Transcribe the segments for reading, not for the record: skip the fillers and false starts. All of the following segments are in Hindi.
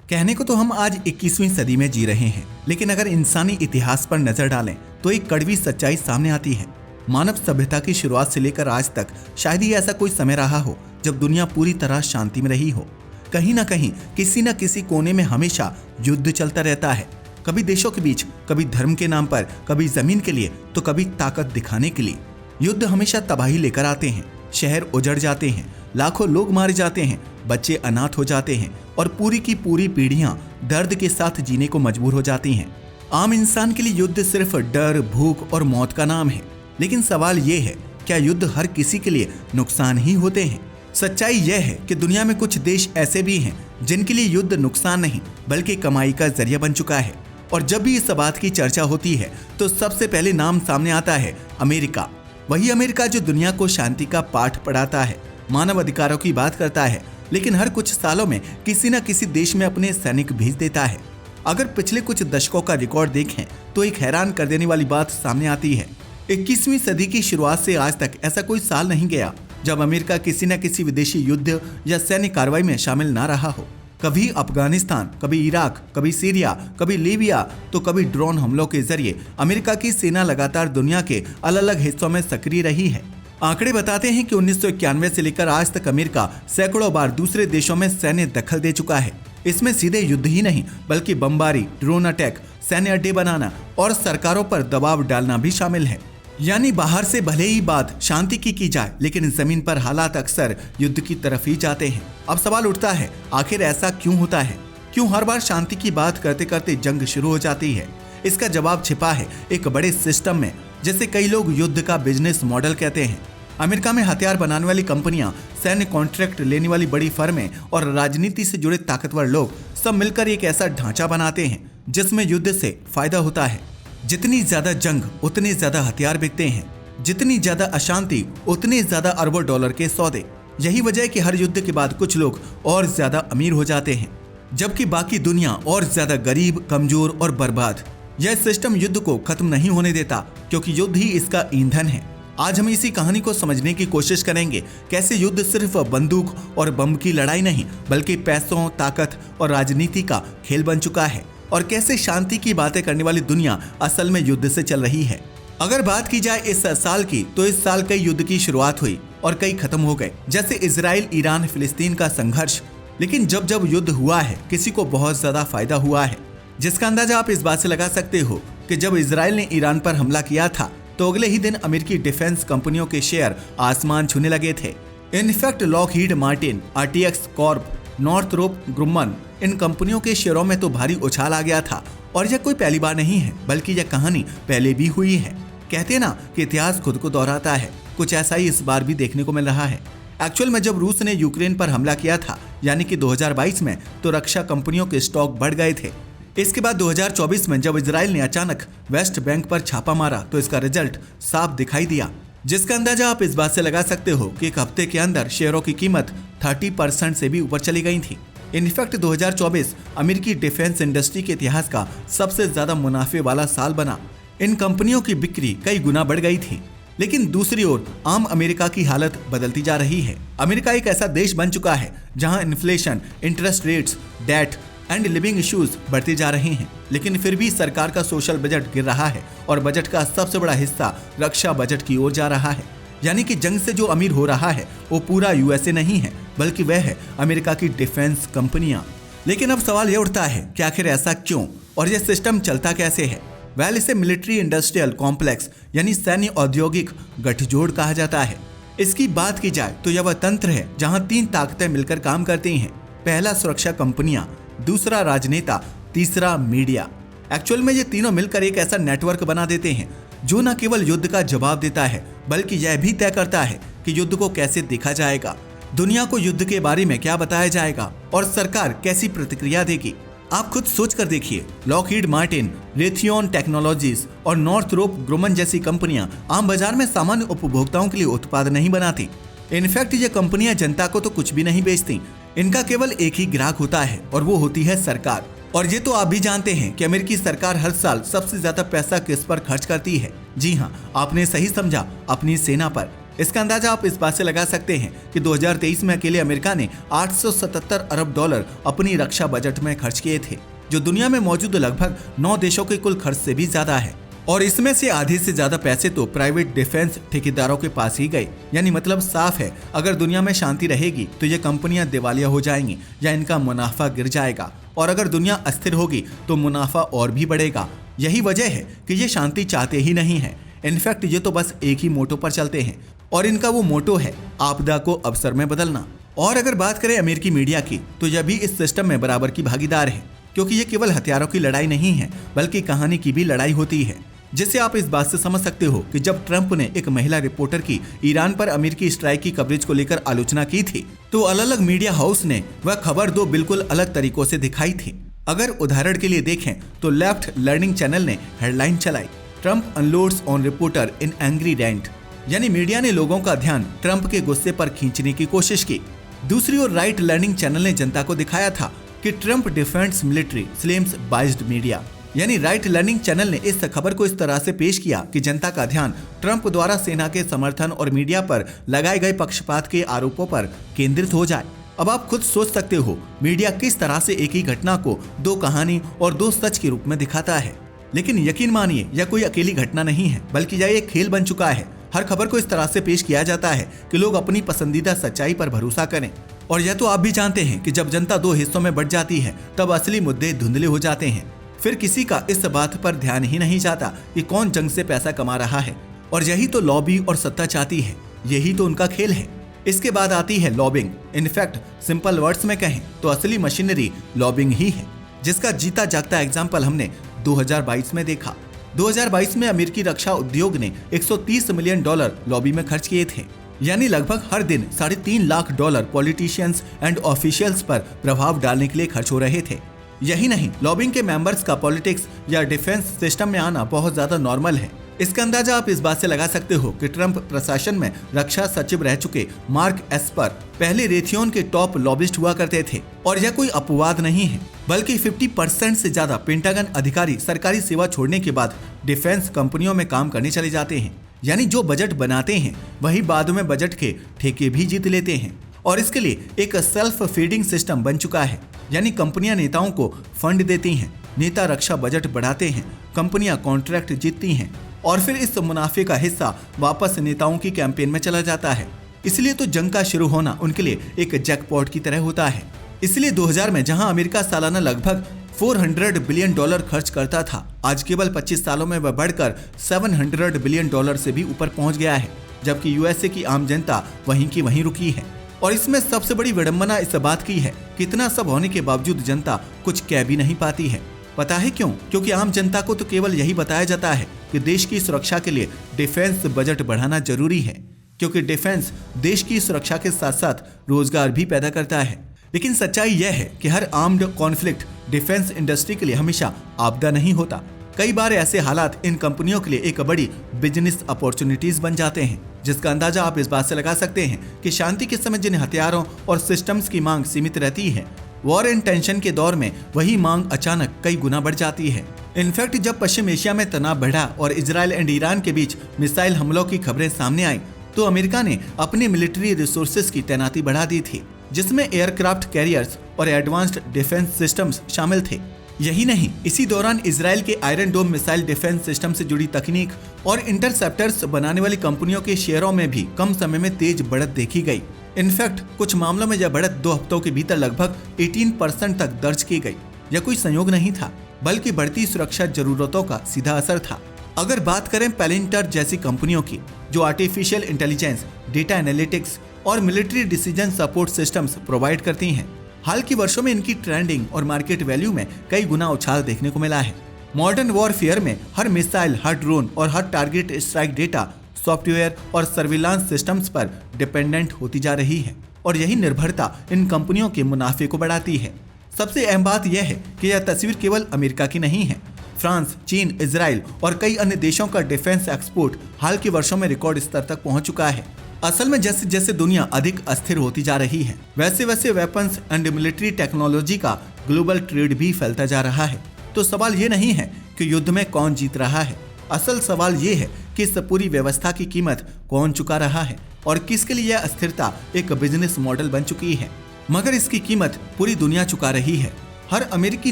कहने को तो हम आज 21वीं सदी में जी रहे हैं, लेकिन अगर इंसानी इतिहास पर नजर डालें तो एक कड़वी सच्चाई सामने आती है। मानव सभ्यता की शुरुआत से लेकर आज तक शायद ही ऐसा कोई समय रहा हो जब दुनिया पूरी तरह शांति में रही हो। कहीं ना कहीं किसी न किसी कोने में हमेशा युद्ध चलता रहता है, कभी देशों के बीच, कभी धर्म के नाम पर, कभी जमीन के लिए तो कभी ताकत दिखाने के लिए। युद्ध हमेशा तबाही लेकर आते हैं, शहर उजड़ जाते हैं, लाखों लोग मारे जाते हैं, बच्चे अनाथ हो जाते हैं और पूरी की पूरी पीढ़ियां दर्द के साथ जीने को मजबूर हो जाती हैं। आम इंसान के लिए युद्ध सिर्फ डर, भूख और मौत का नाम है, लेकिन सवाल ये है, क्या युद्ध हर किसी के लिए नुकसान ही होते हैं? सच्चाई यह है कि दुनिया में कुछ देश ऐसे भी हैं जिनके लिए युद्ध नुकसान नहीं बल्कि कमाई का जरिया बन चुका है। और जब भी इस बात की चर्चा होती है तो सबसे पहले नाम सामने आता है अमेरिका। वही अमेरिका जो दुनिया को शांति का पाठ पढ़ाता है, मानव अधिकारों की बात करता है, लेकिन हर कुछ सालों में किसी न किसी देश में अपने सैनिक भेज देता है। अगर पिछले कुछ दशकों का रिकॉर्ड देखें तो एक हैरान कर देने वाली बात सामने आती है। 21वीं सदी की शुरुआत से आज तक ऐसा कोई साल नहीं गया जब अमेरिका किसी न किसी विदेशी युद्ध या सैन्य कार्रवाई में शामिल ना रहा हो। कभी अफगानिस्तान, कभी इराक, कभी सीरिया, कभी लीबिया तो कभी ड्रोन हमलों के जरिए अमेरिका की सेना लगातार दुनिया के अलग अलग हिस्सों में सक्रिय रही है। आंकड़े बताते हैं कि 1991 से लेकर आज तक अमेरिका सैकड़ों बार दूसरे देशों में सैन्य दखल दे चुका है। इसमें सीधे युद्ध ही नहीं बल्कि बमबारी, ड्रोन अटैक, सैन्य अड्डे बनाना और सरकारों पर दबाव डालना भी शामिल है। यानी बाहर से भले ही बात शांति की जाए, लेकिन जमीन पर हालात अक्सर युद्ध की तरफ ही जाते हैं। अब सवाल उठता है, आखिर ऐसा क्यों होता है? क्यों हर बार शांति की बात करते करते जंग शुरू हो जाती है? इसका जवाब छिपा है एक बड़े सिस्टम में, जिसे कई लोग युद्ध का बिजनेस मॉडल कहते हैं। अमेरिका में हथियार बनाने वाली कंपनियां, सैन्य कॉन्ट्रैक्ट लेने वाली बड़ी फर्में और राजनीति से जुड़े ताकतवर लोग सब मिलकर एक ऐसा ढांचा बनाते हैं जिसमें युद्ध से फायदा होता है। जितनी ज्यादा जंग उतने ज्यादा हथियार बिकते हैं, जितनी ज्यादा अशांति उतने ज्यादा अरबों डॉलर के सौदे। यही वजह है कि हर युद्ध के बाद कुछ लोग और ज्यादा अमीर हो जाते हैं, जबकि बाकी दुनिया और ज्यादा गरीब, कमजोर और बर्बाद। यह सिस्टम युद्ध को खत्म नहीं होने देता, क्योंकि युद्ध ही इसका ईंधन है। आज हम इसी कहानी को समझने की कोशिश करेंगे, कैसे युद्ध सिर्फ बंदूक और बम की लड़ाई नहीं बल्कि पैसों, ताकत और राजनीति का खेल बन चुका है, और कैसे शांति की बातें करने वाली दुनिया असल में युद्ध से चल रही है। अगर बात की जाए इस साल की, तो इस साल कई युद्ध की शुरुआत हुई और कई खत्म हो गए, जैसे इजराइल, ईरान, फिलिस्तीन का संघर्ष। लेकिन जब जब युद्ध हुआ है, किसी को बहुत ज्यादा फायदा हुआ है, जिसका अंदाजा आप इस बात से लगा सकते हो कि जब इजराइल ने ईरान पर हमला किया था तो अगले ही दिन अमेरिकी डिफेंस कंपनियों के शेयर आसमान छूने लगे थे। In fact Lockheed Martin, RTX Corp, Northrop Grumman, इन कंपनियों के शेयरों में तो भारी उछाल आ गया था। और यह कोई पहली बार नहीं है, बल्कि यह कहानी पहले भी हुई है। कहते हैं ना कि इतिहास खुद को दोहराता है, कुछ ऐसा ही इस बार भी देखने को मिल रहा है। एक्चुअल में जब रूस ने यूक्रेन पर हमला किया था, यानी कि 2022 में, तो रक्षा कंपनियों के स्टॉक बढ़ गए थे। इसके बाद 2024 में जब इजराइल ने अचानक वेस्ट बैंक पर छापा मारा तो इसका रिजल्ट साफ दिखाई दिया, जिसका अंदाजा आप इस बात से लगा सकते हो कि एक हफ्ते के अंदर शेयरों की कीमत 30% से भी ऊपर चली गई थी। इनफैक्ट 2024 अमेरिकी डिफेंस इंडस्ट्री के इतिहास का सबसे ज्यादा मुनाफे वाला साल बना। इन कंपनियों की बिक्री कई गुना बढ़ गई थी। लेकिन दूसरी ओर आम अमेरिका की हालत बदलती जा रही है। अमेरिका एक ऐसा देश बन चुका है जहां inflation, interest rates, debt and living issues बढ़ते जा रहे हैं, लेकिन फिर भी सरकार का सोशल बजट गिर रहा है और बजट का सबसे बड़ा हिस्सा रक्षा बजट की ओर जा रहा है। यानी कि जंग से जो अमीर हो रहा है वो पूरा यूएसए नहीं है, बल्कि वह है अमेरिका की डिफेंस कंपनियां। लेकिन अब सवाल यह उठता है कि आखिर ऐसा क्यों और यह सिस्टम चलता कैसे है? वेल, इसे मिलिट्री इंडस्ट्रियल कॉम्प्लेक्स यानी सैन्य औद्योगिक गठजोड़ कहा जाता है। इसकी बात की जाए तो यह वह तंत्र है जहां 3 ताकतें मिलकर काम करती हैं। पहला सुरक्षा कंपनियां, दूसरा राजनेता, तीसरा मीडिया। एक्चुअल में ये तीनों मिलकर एक ऐसा नेटवर्क बना देते हैं जो न केवल युद्ध का जवाब देता है, बल्कि यह भी तय करता है कि युद्ध को कैसे देखा जाएगा, दुनिया को युद्ध के बारे में क्या बताया जाएगा और सरकार कैसी प्रतिक्रिया देगी। आप खुद सोच कर देखिए, लॉकहीड मार्टिन, रेथियन टेक्नोलॉजीज और नॉर्थरोप ग्रुमन जैसी कंपनियां आम बाजार में सामान्य उपभोक्ताओं के लिए उत्पाद नहीं बनाती। इनफैक्ट ये कंपनियां जनता को तो कुछ भी नहीं बेचती। इनका केवल एक ही ग्राहक होता है और वो होती है सरकार। और ये तो आप भी जानते हैं कि अमेरिकी सरकार हर साल सबसे ज्यादा पैसा किस पर खर्च करती है। जी हाँ, आपने सही समझा, अपनी सेना पर। इसका अंदाजा आप इस बात से लगा सकते हैं कि 2023 में अकेले अमेरिका ने 877 अरब डॉलर अपनी रक्षा बजट में खर्च किए थे, जो दुनिया में मौजूद लगभग 9 देशों के कुल खर्च से भी ज्यादा है। और इसमें से आधे से ज्यादा पैसे तो प्राइवेट डिफेंस ठेकेदारों के पास ही गए। यानी मतलब साफ है, अगर दुनिया में शांति रहेगी तो ये कंपनियां दिवालिया हो जाएंगी या इनका मुनाफा गिर जाएगा, और अगर दुनिया अस्थिर होगी तो मुनाफा और भी बढ़ेगा। यही वजह है कि ये शांति चाहते ही नहीं है। इनफैक्ट ये तो बस एक ही मोटो पर चलते हैं, और इनका वो मोटो है आपदा को अवसर में बदलना। और अगर बात करें अमेरिकी मीडिया की, तो यह भी इस सिस्टम में बराबर की भागीदार है, क्योंकि ये केवल हथियारों की लड़ाई नहीं है बल्कि कहानी की भी लड़ाई होती है। जिसे आप इस बात से समझ सकते हो कि जब ट्रंप ने एक महिला रिपोर्टर की ईरान पर अमेरिकी स्ट्राइक की कवरेज को लेकर आलोचना की थी, तो अलग अलग मीडिया हाउस ने वह खबर दो बिल्कुल अलग तरीकों से दिखाई थी। अगर उदाहरण के लिए देखें तो लेफ्ट लर्निंग चैनल ने हेडलाइन चलाई, Trump unloads on reporter in angry rant, यानी मीडिया ने लोगों का ध्यान ट्रंप के गुस्से पर खींचने की कोशिश की। दूसरी ओर राइट लर्निंग चैनल ने जनता को दिखाया था कि Trump defends military slams biased media, यानी राइट लर्निंग चैनल ने इस खबर को इस तरह से पेश किया कि जनता का ध्यान ट्रंप द्वारा सेना के समर्थन और मीडिया पर लगाए गए पक्षपात के आरोपों पर केंद्रित हो जाए। अब आप खुद सोच सकते हो मीडिया किस तरह से एक ही घटना को दो कहानी और दो सच के रूप में दिखाता है। लेकिन यकीन मानिए, यह कोई अकेली घटना नहीं है, बल्कि यह एक खेल बन चुका है। हर खबर को इस तरह से पेश किया जाता है कि लोग अपनी पसंदीदा सच्चाई पर भरोसा करें। और यह तो आप भी जानते हैं कि जब जनता दो हिस्सों में बंट जाती है तब असली मुद्दे धुंधले हो जाते हैं। फिर किसी का इस बात पर ध्यान ही नहीं जाता कि कौन जंग से पैसा कमा रहा है, और यही तो लॉबी और सत्ता चाहती है, यही तो उनका खेल है। इसके बाद आती है लॉबिंग। इनफैक्ट सिंपल वर्ड्स में कहें तो असली मशीनरी लॉबिंग ही है, जिसका जीता जागता एग्जाम्पल हमने 2022 में देखा। 2022 में अमेरिकी रक्षा उद्योग ने 130 मिलियन डॉलर लॉबी में खर्च किए थे, यानी लगभग हर दिन 3.5 lakh dollar politicians and officials पर प्रभाव डालने के लिए खर्च हो रहे थे। यही नहीं, लॉबिंग के मेंबर्स का पॉलिटिक्स या डिफेंस सिस्टम में आना बहुत ज्यादा नॉर्मल है। इसका अंदाजा आप इस बात से लगा सकते हो कि ट्रंप प्रशासन में रक्षा सचिव रह चुके मार्क एस्पर पहले रेथियोन के टॉप लॉबिस्ट हुआ करते थे। और यह कोई अपवाद नहीं है, बल्कि 50% से ज्यादा पेंटागन अधिकारी सरकारी सेवा छोड़ने के बाद डिफेंस कंपनियों में काम करने चले जाते हैं। यानी जो बजट बनाते हैं वही बाद में बजट के ठेके भी जीत लेते हैं। और इसके लिए एक सेल्फ फीडिंग सिस्टम बन चुका है, यानी कंपनियां नेताओं को फंड देती हैं, नेता रक्षा बजट बढ़ाते हैं, कंपनियां कॉन्ट्रैक्ट जीतती हैं, और फिर इस मुनाफे का हिस्सा वापस नेताओं की कैंपेन में चला जाता है। इसलिए तो जंग का शुरू होना उनके लिए एक जैकपॉट की तरह होता है। इसलिए 2000 में जहां अमेरिका सालाना लगभग 400 बिलियन डॉलर खर्च करता था, आज केवल 25 सालों में वह बढ़कर 700 बिलियन डॉलर से भी ऊपर पहुंच गया है, जबकि यूएसए की आम जनता वहीं की वहीं रुकी है। और इसमें सबसे बड़ी विडंबना इस बात की है कि इतना सब होने के बावजूद जनता कुछ कह भी नहीं पाती है। पता है क्यों? क्योंकि आम जनता को तो केवल यही बताया जाता है कि देश की सुरक्षा के लिए डिफेंस बजट बढ़ाना जरूरी है, क्योंकि डिफेंस देश की सुरक्षा के साथ साथ रोजगार भी पैदा करता है। लेकिन सच्चाई यह है कि हर आर्म्ड कॉन्फ्लिक्ट डिफेंस इंडस्ट्री के लिए हमेशा आपदा नहीं होता। कई बार ऐसे हालात इन कंपनियों के लिए एक बड़ी बिजनेस अपॉर्चुनिटीज बन जाते हैं, जिसका अंदाजा आप इस बात से लगा सकते हैं कि शांति के समय जिन हथियारों और सिस्टम्स की मांग सीमित रहती है, वॉर एंड टेंशन के दौर में वही मांग अचानक कई गुना बढ़ जाती है। इनफैक्ट जब पश्चिम एशिया में तनाव बढ़ा और इजराइल एंड ईरान के बीच मिसाइल हमलों की खबरें सामने आई, तो अमेरिका ने अपनी मिलिट्री रिसोर्सेज की तैनाती बढ़ा दी थी, जिसमें एयरक्राफ्ट कैरियर्स और एडवांस्ड डिफेंस सिस्टम्स शामिल थे। यही नहीं, इसी दौरान इजराइल के iron dome missile defence system से जुड़ी तकनीक और इंटरसेप्टर्स बनाने वाली कंपनियों के शेयरों में भी कम समय में तेज बढ़त देखी गई। इनफैक्ट कुछ मामलों में यह बढ़त 2 हफ्तों के भीतर लगभग 18% तक दर्ज की गई। यह कोई संयोग नहीं था, बल्कि बढ़ती सुरक्षा जरूरतों का सीधा असर था। अगर बात करें पैलेंटर जैसी कंपनियों की, जो आर्टिफिशियल इंटेलिजेंस, डेटा एनालिटिक्स और military decision support systems provide करती हैं, हाल के वर्षों में इनकी ट्रेंडिंग और मार्केट वैल्यू में कई गुना उछाल देखने को मिला है। मॉडर्न वॉरफेयर में हर मिसाइल, हर ड्रोन और हर टारगेट स्ट्राइक डेटा, सॉफ्टवेयर और सर्विलांस सिस्टम्स पर डिपेंडेंट होती जा रही है, और यही निर्भरता इन कंपनियों के मुनाफे को बढ़ाती है। सबसे अहम बात यह है कि यह तस्वीर केवल अमेरिका की नहीं है। फ्रांस, चीन, इजराइल और कई अन्य देशों का डिफेंस एक्सपोर्ट हाल के वर्षों में रिकॉर्ड स्तर तक पहुंच चुका है। असल में जैसे जैसे दुनिया अधिक अस्थिर होती जा रही है, वैसे वैसे वेपन्स एंड मिलिट्री टेक्नोलॉजी का ग्लोबल ट्रेड भी फैलता जा रहा है। तो सवाल ये नहीं है कि युद्ध में कौन जीत रहा है, असल सवाल ये है कि इस पूरी व्यवस्था की कीमत कौन चुका रहा है और किसके लिए यह अस्थिरता एक बिजनेस मॉडल बन चुकी है। मगर इसकी कीमत पूरी दुनिया चुका रही है। हर अमेरिकी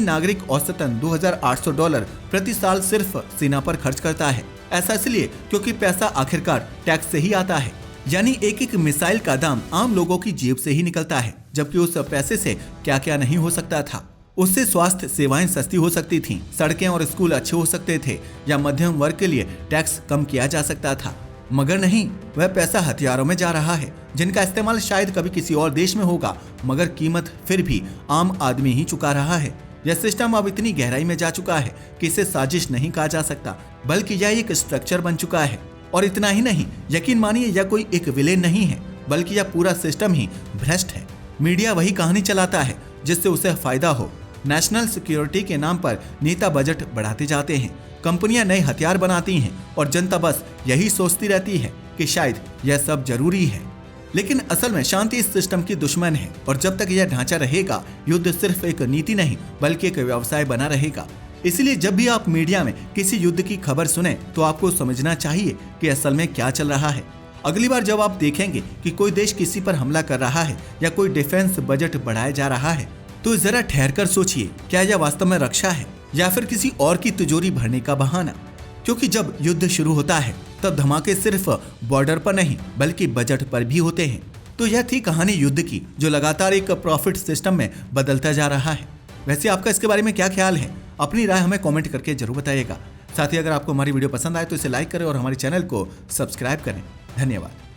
नागरिक औसतन $2,800 प्रति साल सिर्फ सेना पर खर्च करता है। ऐसा इसलिए क्योंकि पैसा आखिरकार टैक्स से ही आता है, यानी एक एक मिसाइल का दाम आम लोगों की जेब से ही निकलता है। जबकि उस पैसे से क्या क्या नहीं हो सकता था। उससे स्वास्थ्य सेवाएं सस्ती हो सकती थीं, सड़कें और स्कूल अच्छे हो सकते थे, या मध्यम वर्ग के लिए टैक्स कम किया जा सकता था। मगर नहीं, वह पैसा हथियारों में जा रहा है, जिनका इस्तेमाल शायद कभी किसी और देश में होगा, मगर कीमत फिर भी आम आदमी ही चुका रहा है। यह सिस्टम अब इतनी गहराई में जा चुका है कि इसे साजिश नहीं कहा जा सकता, बल्कि यह एक स्ट्रक्चर बन चुका है। और इतना ही नहीं, यकीन मानिए यह कोई एक विलेन नहीं है, बल्कि यह पूरा सिस्टम ही भ्रष्ट है। मीडिया वही कहानी चलाता है जिससे उसे फायदा हो। नेशनल सिक्योरिटी के नाम पर नेता बजट बढ़ाते जाते हैं, कंपनियां नए हथियार बनाती हैं और जनता बस यही सोचती रहती है कि शायद यह सब जरूरी है। लेकिन असल में शांति इस सिस्टम की दुश्मन है और जब तक यह ढांचा रहेगा, युद्ध सिर्फ एक नीति नहीं बल्कि एक व्यवसाय बना रहेगा। इसलिए जब भी आप मीडिया में किसी युद्ध की खबर सुने तो आपको समझना चाहिए कि असल में क्या चल रहा है। अगली बार जब आप देखेंगे कि कोई देश किसी पर हमला कर रहा है या कोई डिफेंस बजट बढ़ाया जा रहा है, तो जरा ठहरकर सोचिए, क्या यह वास्तव में रक्षा है या फिर किसी और की तिजोरी भरने का बहाना। क्योंकि जब युद्ध शुरू होता है तब धमाके सिर्फ बॉर्डर पर नहीं बल्कि बजट पर भी होते हैं। तो यह थी कहानी युद्ध की, जो लगातार एक प्रॉफिट सिस्टम में बदलता जा रहा है। वैसे आपका इसके बारे में क्या ख्याल है? अपनी राय हमें कमेंट करके जरूर बताइएगा। साथ ही अगर आपको हमारी वीडियो पसंद आए तो इसे लाइक करें और हमारे चैनल को सब्सक्राइब करें। धन्यवाद।